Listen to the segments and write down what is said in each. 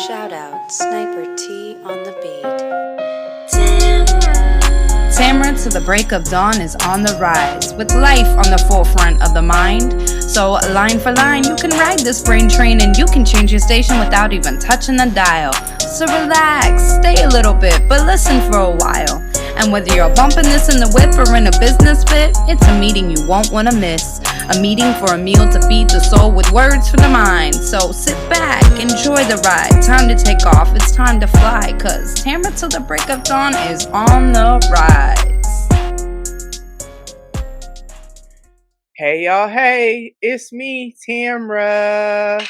Shout out Sniper T on the beat. Tamara to the break of dawn is on the rise, with life on the forefront of the mind. So line for line, you can ride this brain train and you can change your station without even touching the dial. So relax, stay a little bit, but listen for a while. And whether you're bumping this in the whip or in a business fit, it's a meeting you won't want to miss. A meeting for a meal to feed the soul with words for the mind. So sit back, enjoy the ride. Time to take off, it's time to fly. Cause Tamara till the break of dawn is on the rise. Hey y'all, hey, it's me, Tamara.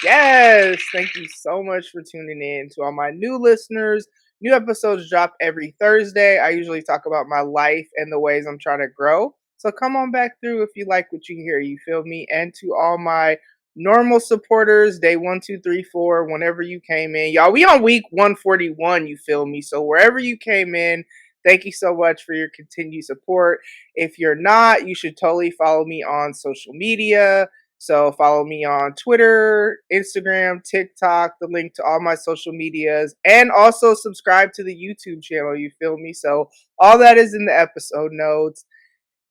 Yes, thank you so much for tuning in. To all my new listeners, new episodes drop every Thursday. I usually talk about my life and the ways I'm trying to grow. So come on back through if you like what you hear, you feel me? And to all my normal supporters, day 1, 2, 3, 4, whenever you came in. Y'all, we on week 141, you feel me? So wherever you came in, thank you so much for your continued support. If you're not, you should totally follow me on social media. So follow me on Twitter, Instagram, TikTok, the link to all my social medias, and also subscribe to the YouTube channel, you feel me? So all that is in the episode notes.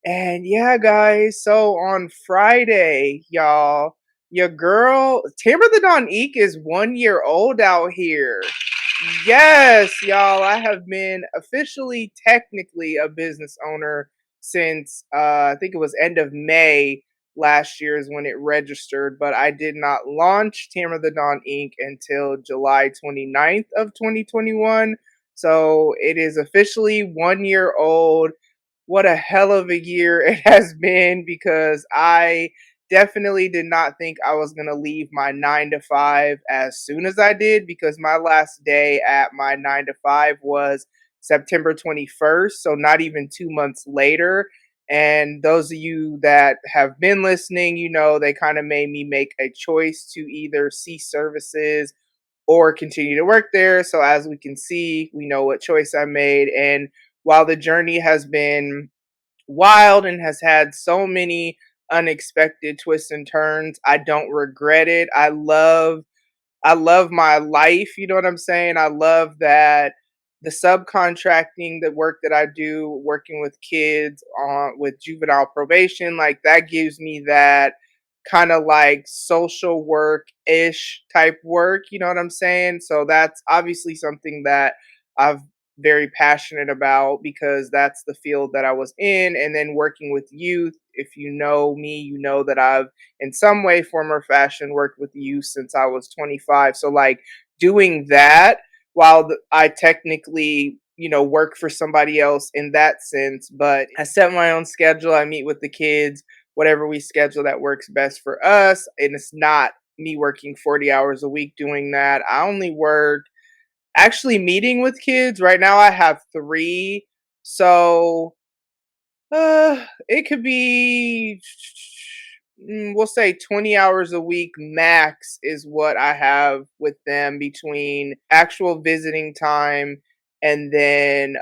And yeah, guys, so on Friday, y'all, your girl, Tamara The Dawn is 1 year old out here. Yes, y'all, I have been officially, technically a business owner since I think it was end of May last year is when it registered, but I did not launch Tamara The Dawn until July 29th of 2021. So it is officially 1 year old. What a hell of a year it has been, because I definitely did not think I was going to leave my 9 to 5 as soon as I did, because my last day at my 9 to 5 was September 21st. So not even 2 months later. And those of you that have been listening, you know, they kind of made me make a choice to either cease services or continue to work there. So as we can see, we know what choice I made. And while the journey has been wild and has had so many unexpected twists and turns, I don't regret it. I love my life, you know what I'm saying? I love that the subcontracting, the work that I do working with kids on with juvenile probation, like that gives me that kind of like social work-ish type work, you know what I'm saying? So that's obviously something that I've very passionate about, because that's the field that I was in. And then working with youth, if you know me, you know that I've in some way, form, or fashion worked with youth since I was 25. So like doing that while I technically, you know, work for somebody else in that sense, but I set my own schedule. I meet with the kids, whatever we schedule that works best for us. And it's not me working 40 hours a week doing that. I only work actually meeting with kids. Right now I have 3. So it could be, we'll say 20 hours a week max is what I have with them between actual visiting time and then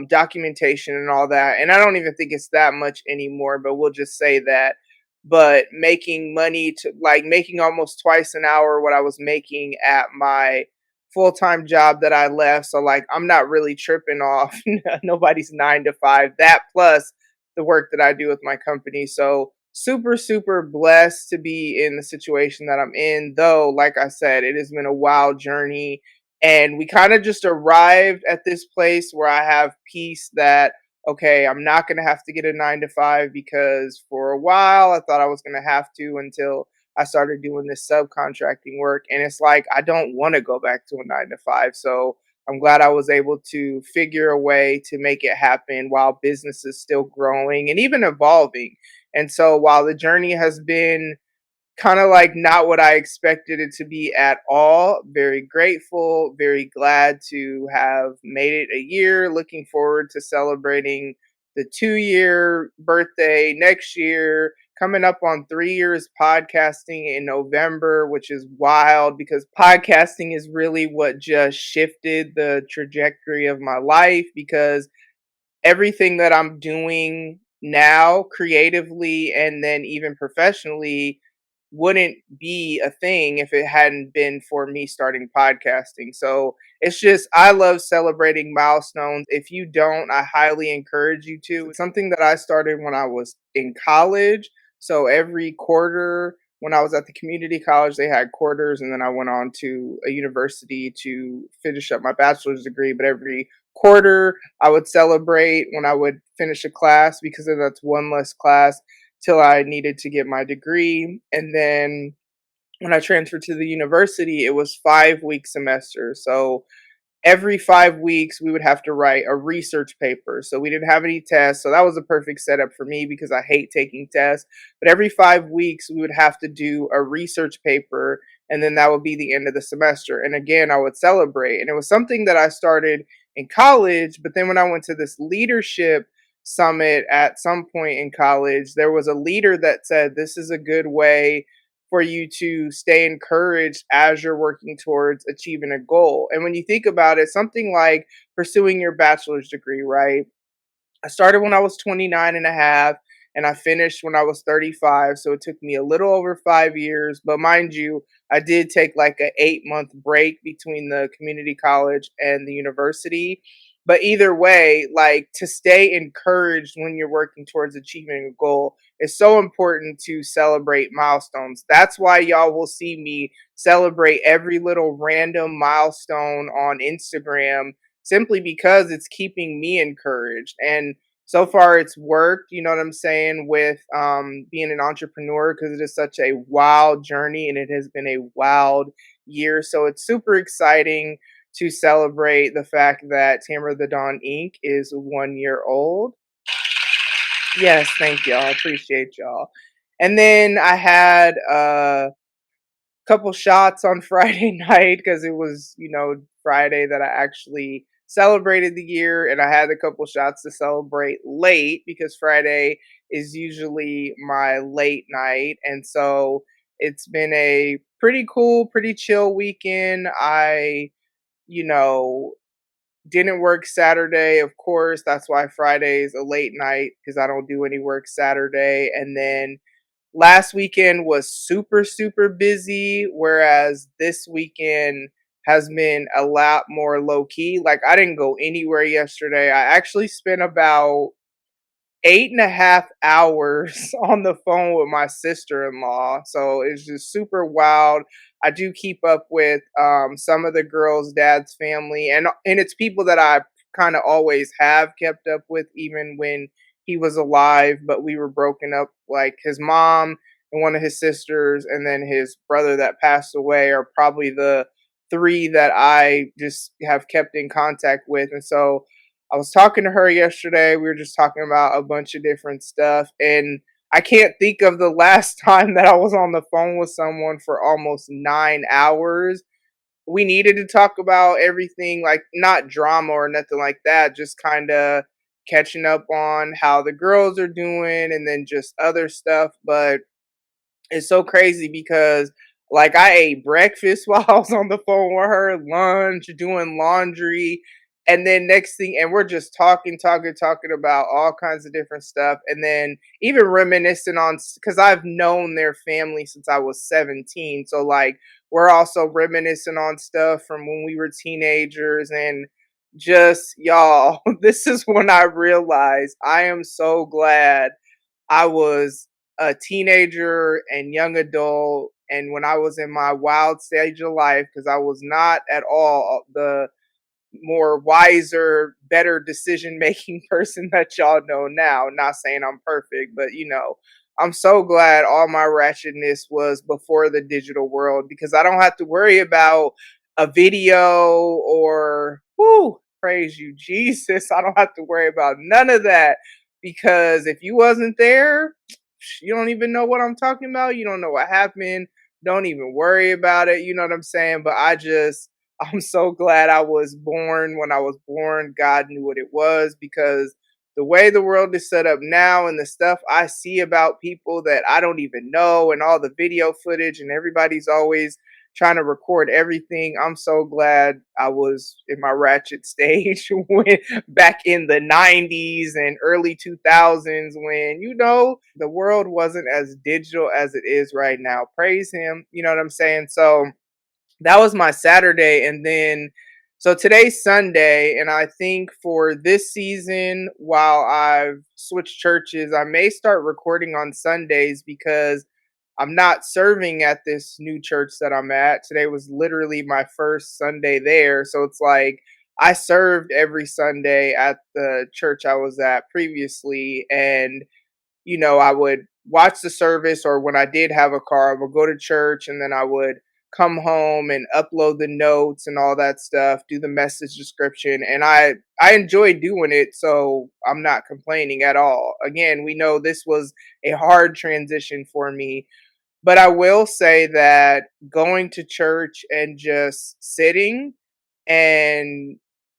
documentation and all that. And I don't even think it's that much anymore, but we'll just say that. But making money to like making almost twice an hour what I was making at my full time job that I left. So like I'm not really tripping off nobody's 9 to 5. That plus the work that I do with my company. So super, super blessed to be in the situation that I'm in. Though, like I said, it has been a wild journey. And we kind of just arrived at this place where I have peace that, okay, I'm not going to have to get a 9 to 5, because for a while I thought I was going to have to until I started doing this subcontracting work. And it's like, I don't want to go back to a 9 to 5. So I'm glad I was able to figure a way to make it happen while business is still growing and even evolving. And so while the journey has been kind of like not what I expected it to be at all, very grateful, very glad to have made it a year. Looking forward to celebrating the 2 year birthday next year. Coming up on 3 years podcasting in November, which is wild because podcasting is really what just shifted the trajectory of my life, because everything that I'm doing now creatively and then even professionally wouldn't be a thing if it hadn't been for me starting podcasting. So it's just, I love celebrating milestones. If you don't, I highly encourage you to. It's something that I started when I was in college. So every quarter, when I was at the community college, they had quarters, and then I went on to a university to finish up my bachelor's degree. But every quarter, I would celebrate when I would finish a class, because then that's one less class till I needed to get my degree. And then when I transferred to the university, it was 5 week semester. So every 5 weeks we would have to write a research paper. So we didn't have any tests. So that was a perfect setup for me because I hate taking tests. But every 5 weeks we would have to do a research paper. And then that would be the end of the semester. And again, I would celebrate. And it was something that I started in college. But then when I went to this leadership summit at some point in college, there was a leader that said, this is a good way for you to stay encouraged as you're working towards achieving a goal. And when you think about it, something like pursuing your bachelor's degree, right? I started when I was 29 and a half, and I finished when I was 35. So it took me a little over 5 years. But mind you, I did take like an 8 month break between the community college and the university. But either way, like, to stay encouraged when you're working towards achieving a goal is so important to celebrate milestones. That's why y'all will see me celebrate every little random milestone on Instagram, simply because it's keeping me encouraged. And so far it's worked, you know what I'm saying, with being an entrepreneur, because it is such a wild journey and it has been a wild year. So it's super exciting to celebrate the fact that Tamara the Dawn Inc. is 1 year old. Yes, thank y'all. I appreciate y'all. And then I had couple shots on Friday night, because it was, Friday that I actually celebrated the year, and I had a couple shots to celebrate late because Friday is usually my late night. And so it's been a pretty cool, pretty chill weekend. I, you know, didn't work Saturday, of course. That's why Friday's a late night, because I don't do any work Saturday. And then last weekend was super, super busy, whereas this weekend has been a lot more low key. Like, I didn't go anywhere yesterday. I actually spent about 8.5 hours on the phone with my sister-in-law. So it's just super wild. I do keep up with some of the girls' dad's family, and it's people that I kind of always have kept up with, even when he was alive. But we were broken up. Like, his mom and one of his sisters, and then his brother that passed away, are probably the three that I just have kept in contact with. And so I was talking to her yesterday. We were just talking about a bunch of different stuff. And I can't think of the last time that I was on the phone with someone for almost 9 hours. We needed to talk about everything, like, not drama or nothing like that, just kind of catching up on how the girls are doing and then just other stuff. But it's so crazy because, like, I ate breakfast while I was on the phone with her, lunch, doing laundry, and then next thing, and we're just talking about all kinds of different stuff, and then even reminiscing on, because I've known their family since I was 17, so like we're also reminiscing on stuff from when we were teenagers. And just, y'all, this is when I realized I am so glad I was a teenager and young adult, and when I was in my wild stage of life, because I was not at all the more wiser, better decision making person that y'all know now. Not saying I'm perfect, but I'm so glad all my ratchetness was before the digital world, because I don't have to worry about a video or, whoo, praise you, Jesus. I don't have to worry about none of that, because if you wasn't there, you don't even know what I'm talking about. You don't know what happened. Don't even worry about it. You know what I'm saying? But I'm so glad I was born when I was born. God knew what it was, because the way the world is set up now and the stuff I see about people that I don't even know, and all the video footage, and everybody's always trying to record everything. I'm so glad I was in my ratchet stage when back in the 90s and early 2000s when the world wasn't as digital as it is right now. Praise him, you know what I'm saying? So that was my Saturday. And then, so today's Sunday. And I think for this season, while I've switched churches, I may start recording on Sundays because I'm not serving at this new church that I'm at. Today was literally my first Sunday there. So it's like I served every Sunday at the church I was at previously. And I would watch the service, or when I did have a car, I would go to church and then I would come home and upload the notes and all that stuff, do the message description, and I enjoy doing it, so I'm not complaining at all. Again, we know this was a hard transition for me, but I will say that going to church and just sitting, and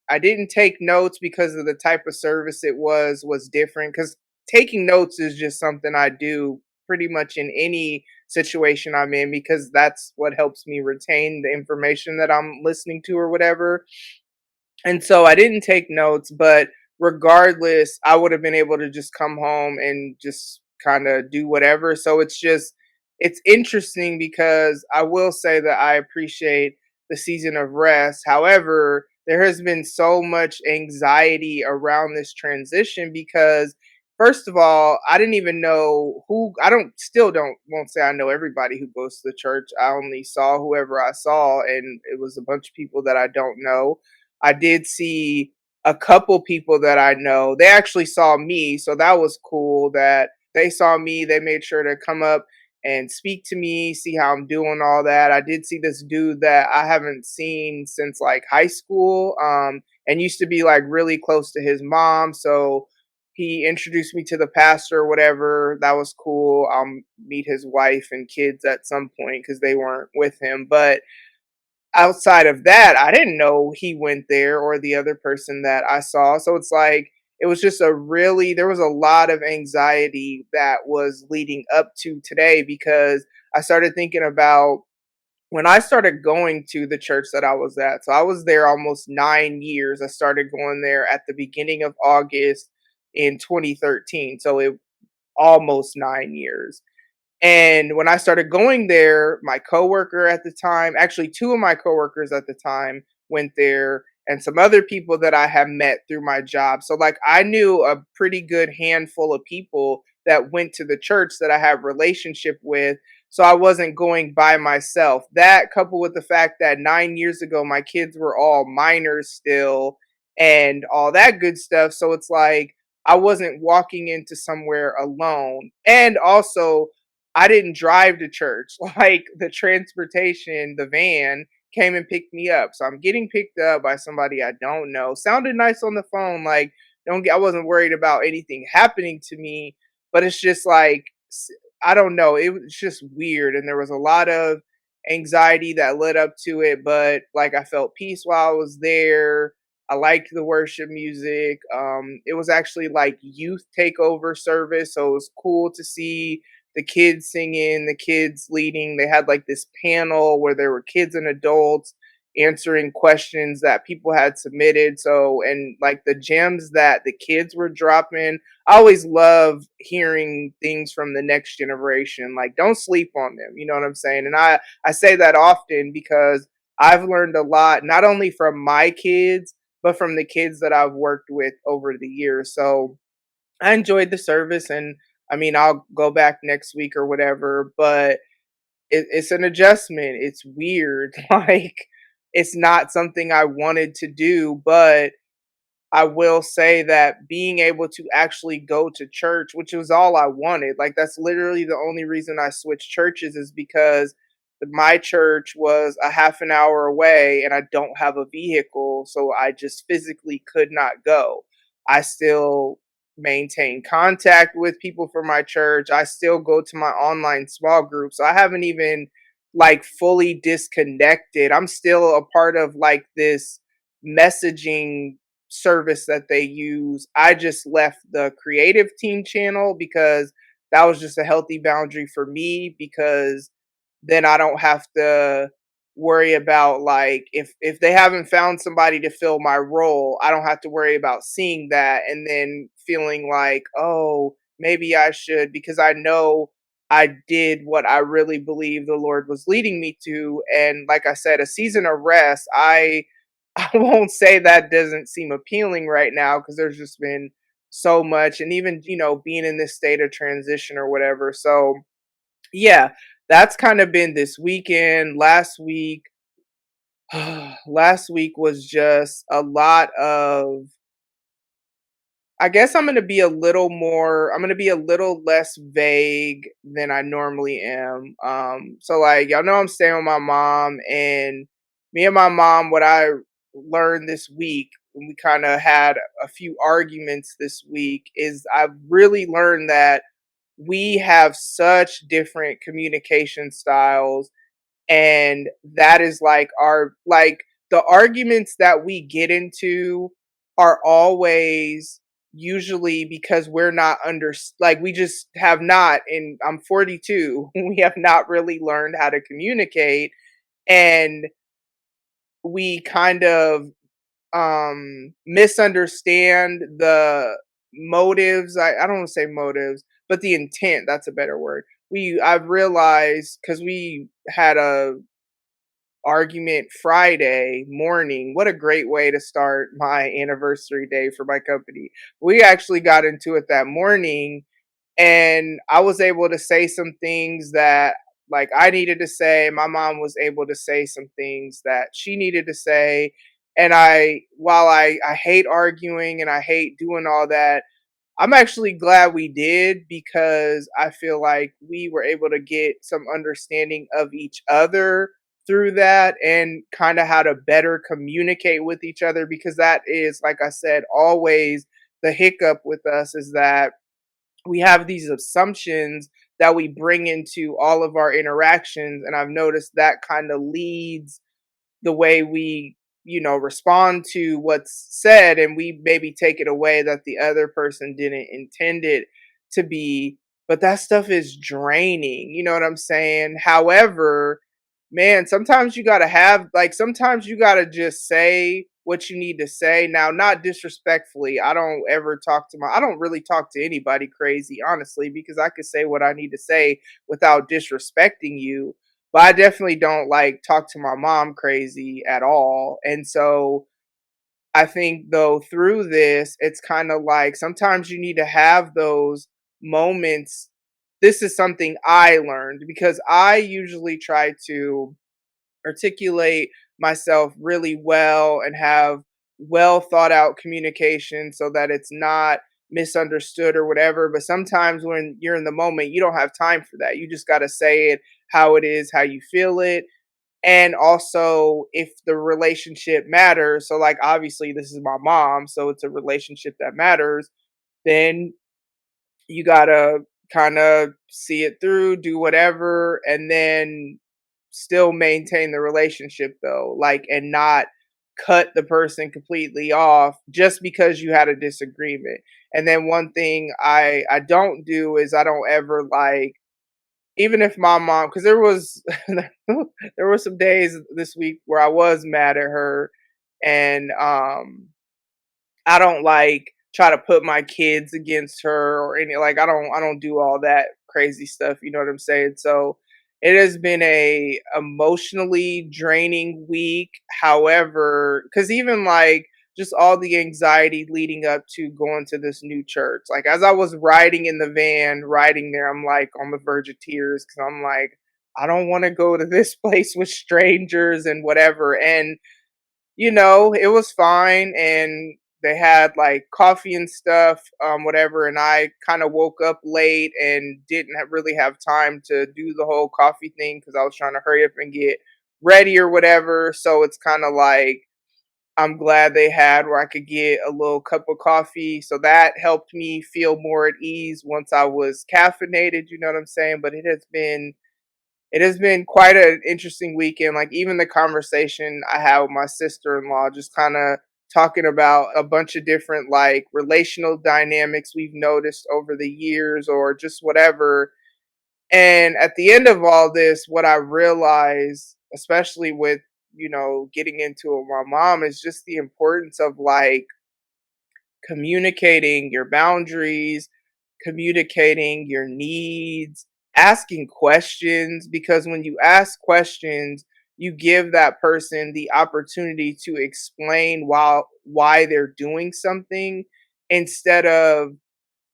I didn't take notes because of the type of service it was different, cuz taking notes is just something I do pretty much in any situation I'm in because that's what helps me retain the information that I'm listening to or whatever. And so I didn't take notes, but regardless, I would have been able to just come home and just kind of do whatever. So it's interesting because I will say that I appreciate the season of rest. However, there has been so much anxiety around this transition because first of all, I didn't even know who I don't still don't won't say I know everybody who goes to the church. I only saw whoever I saw, and it was a bunch of people that I don't know. I did see a couple people that I know. They actually saw me, so that was cool that they saw me. They made sure to come up and speak to me, see how I'm doing, all that. I did see this dude that I haven't seen since like high school, and used to be like really close to his mom. So he introduced me to the pastor or whatever. That was cool. I'll meet his wife and kids at some point because they weren't with him. But outside of that, I didn't know he went there or the other person that I saw. So it's like it was just there was a lot of anxiety that was leading up to today because I started thinking about when I started going to the church that I was at. So I was there almost 9 years. I started going there at the beginning of August in 2013. So it almost 9 years. And when I started going there, my coworker at the time, actually two of my coworkers at the time went there and some other people that I have met through my job. So like I knew a pretty good handful of people that went to the church that I have relationship with. So I wasn't going by myself. That coupled with the fact that 9 years ago my kids were all minors still and all that good stuff. So it's like I wasn't walking into somewhere alone. And also I didn't drive to church. Like the transportation, the van came and picked me up. So I'm getting picked up by somebody I don't know. Sounded nice on the phone. Like I wasn't worried about anything happening to me, but it's just like I don't know. It was just weird, and there was a lot of anxiety that led up to it. But like I felt peace while I was there. I liked the worship music. It was actually like youth takeover service, so it was cool to see the kids singing, the kids leading. They had like this panel where there were kids and adults answering questions that people had submitted. So, and like the gems that the kids were dropping, I always love hearing things from the next generation. Like, don't sleep on them. You know what I'm saying? And I say that often because I've learned a lot, not only from my kids, but from the kids that I've worked with over the years. So, I enjoyed the service, and I mean, I'll go back next week or whatever, but it's an adjustment. It's weird. Like, it's not something I wanted to do, but I will say that being able to actually go to church, which was all I wanted, like that's literally the only reason I switched churches is because my church was a half an hour away and I don't have a vehicle, so I just physically could not go. I still maintain contact with people from my church. I still go to my online small group. So I haven't even like fully disconnected. I'm still a part of like this messaging service that they use. I just left the creative team channel because that was just a healthy boundary for me because then I don't have to worry about like if they haven't found somebody to fill my role, I don't have to worry about seeing that and then feeling like, "Oh, maybe I should," because I know I did what I really believe the Lord was leading me to. And like I said, a season of rest, I won't say that doesn't seem appealing right now because there's just been so much, and even, being in this state of transition or whatever. So, yeah, that's kind of been this weekend. Last week was just a lot of, I guess I'm gonna be a little less vague than I normally am. So like y'all know I'm staying with my mom, and me and my mom, what I learned this week, and we kind of had a few arguments this week, is I've really learned that we have such different communication styles, and that is like the arguments that we get into are always usually because we're not like we just have not, and I'm 42, we have not really learned how to communicate, and we kind of misunderstand the motives. I don't want to say motives, but the intent, that's a better word. I've realized, because we had a argument Friday morning. What a great way to start my anniversary day for my company. We actually got into it that morning, and I was able to say some things that like I needed to say. My mom was able to say some things that she needed to say. And while I hate arguing and I hate doing all that, I'm actually glad we did, because I feel like we were able to get some understanding of each other through that, and kind of how to better communicate with each other, because that is, like I said, always the hiccup with us, is that we have these assumptions that we bring into all of our interactions, and I've noticed that kind of leads the way we, respond to what's said, and we maybe take it away that the other person didn't intend it to be. But that stuff is draining, you know what I'm saying? However, man, sometimes you got to just say what you need to say. Now, not disrespectfully. I don't really talk to anybody crazy, honestly, because I could say what I need to say without disrespecting you, but I definitely don't like talk to my mom crazy at all. And so I think though through this, it's kind of like sometimes you need to have those moments. This is something I learned, because I usually try to articulate myself really well and have well thought out communication so that it's not misunderstood or whatever. But sometimes when you're in the moment, you don't have time for that. You just got to say it how it is, how you feel it. And also, if the relationship matters, so like obviously this is my mom, so it's a relationship that matters, then you gotta kind of see it through, do whatever, and then still maintain the relationship though, like, and not cut the person completely off just because you had a disagreement. And then one thing I don't do is I don't ever like, even if my mom, because there was there were some days this week where I was mad at her, and I don't like try to put my kids against her or any, like I don't do all that crazy stuff, you know what I'm saying? So it has been a emotionally draining week. However, cuz even like just all the anxiety leading up to going to this new church. Like as I was riding in the van, riding there, I'm like on the verge of tears, cuz I'm like I don't want to go to this place with strangers and whatever. And it was fine, and they had like coffee and stuff, whatever. And I kind of woke up late and didn't really have time to do the whole coffee thing because I was trying to hurry up and get ready or whatever. So it's kind of like I'm glad they had where I could get a little cup of coffee. So that helped me feel more at ease once I was caffeinated, you know what I'm saying? But it has been quite an interesting weekend. Like even the conversation I had with my sister-in-law, just kind of talking about a bunch of different like relational dynamics we've noticed over the years or just whatever. And at the end of all this, what I realized especially with, getting into it with my mom, is just the importance of like communicating your boundaries, communicating your needs, asking questions, because when you ask questions, you give that person the opportunity to explain why they're doing something, instead of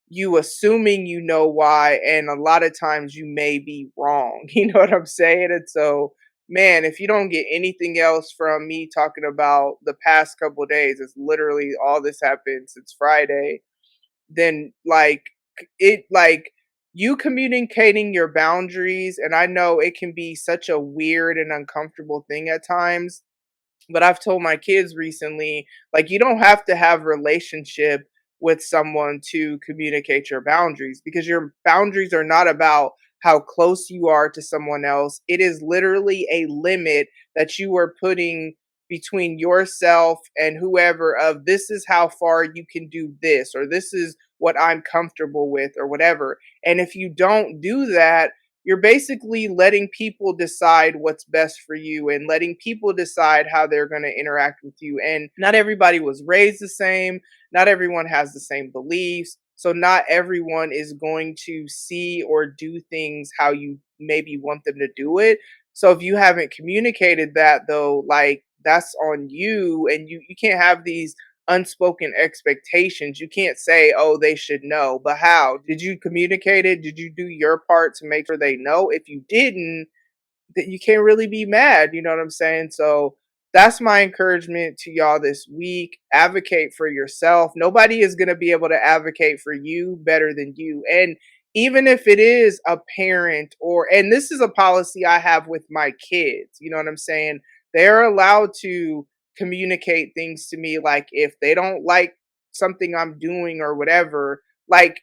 you assuming you know why, and a lot of times you may be wrong. You know what I'm saying? And so, man, if you don't get anything else from me talking about the past couple of days, it's literally all this happened since Friday, then like you communicating your boundaries, and I know it can be such a weird and uncomfortable thing at times, but I've told my kids recently, like, you don't have to have a relationship with someone to communicate your boundaries, because your boundaries are not about how close you are to someone else. It is literally a limit that you are putting between yourself and whoever, of this is how far you can do this, or this is what I'm comfortable with, or whatever. And if you don't do that, you're basically letting people decide what's best for you and letting people decide how they're going to interact with you. And not everybody was raised the same. Not everyone has the same beliefs. So not everyone is going to see or do things how you maybe want them to do it. So if you haven't communicated that, though, like, that's on you, and you can't have these unspoken expectations. You can't say, "Oh, they should know." But how? Did you communicate it? Did you do your part to make sure they know? If you didn't, that you can't really be mad, you know what I'm saying? So that's my encouragement to y'all this week. Advocate for yourself. Nobody is going to be able to advocate for you better than you. And even if it is a parent, and this is a policy I have with my kids, you know what I'm saying? They're allowed to communicate things to me, like if they don't like something I'm doing or whatever. Like,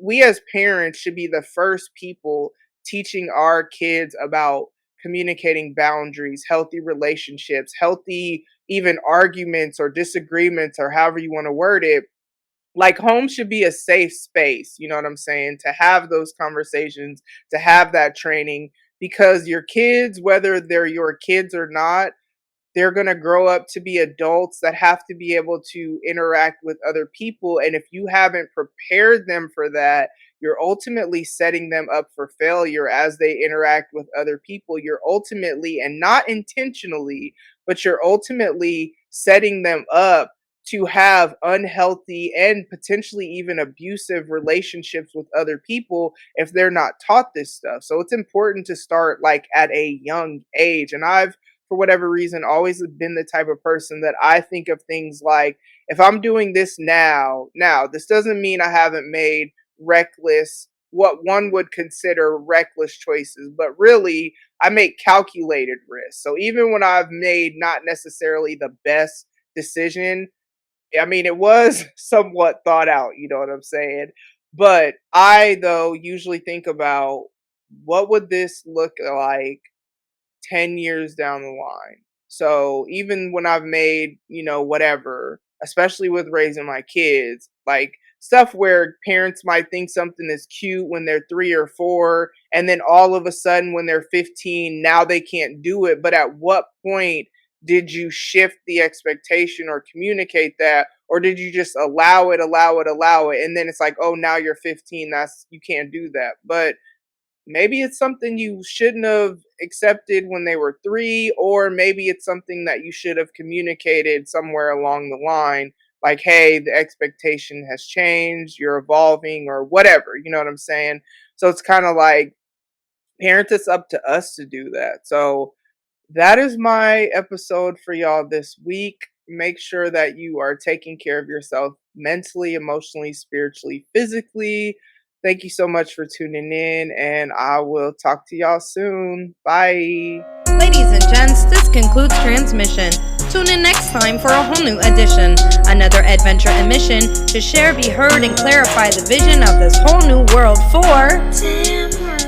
we as parents should be the first people teaching our kids about communicating boundaries, healthy relationships, healthy even arguments or disagreements, or however you want to word it. Like, home should be a safe space, you know what I'm saying, to have those conversations, to have that training, because your kids, whether they're your kids or not, they're going to grow up to be adults that have to be able to interact with other people. And if you haven't prepared them for that, you're ultimately setting them up for failure as they interact with other people. You're ultimately, and not intentionally, but you're ultimately setting them up to have unhealthy and potentially even abusive relationships with other people if they're not taught this stuff. So it's important to start like at a young age. And I've, for whatever reason, always been the type of person that I think of things like, if I'm doing this now, this doesn't mean I haven't made reckless, what one would consider reckless choices, but really I make calculated risks. So even when I've made not necessarily the best decision, I mean, it was somewhat thought out, you know what I'm saying? But I, though, usually think about, what would this look like 10 years down the line? So even when I've made, whatever, especially with raising my kids, like stuff where parents might think something is cute when they're 3 or 4, and then all of a sudden when they're 15, now they can't do it. But at what point did you shift the expectation or communicate that? Or did you just allow it? And then it's like, oh, now you're 15. You can't do that. But maybe it's something you shouldn't have accepted when they were 3, or maybe it's something that you should have communicated somewhere along the line. Like, hey, the expectation has changed, you're evolving, or whatever. You know what I'm saying? So it's kind of like, parents, it's up to us to do that. So that is my episode for y'all this week. Make sure that you are taking care of yourself mentally, emotionally, spiritually, physically. Thank you so much for tuning in, and I will talk to y'all soon. Bye. Ladies and gents, this concludes transmission. Tune in next time for a whole new edition. Another adventure and mission to share, be heard, and clarify the vision of this whole new world for Tamara.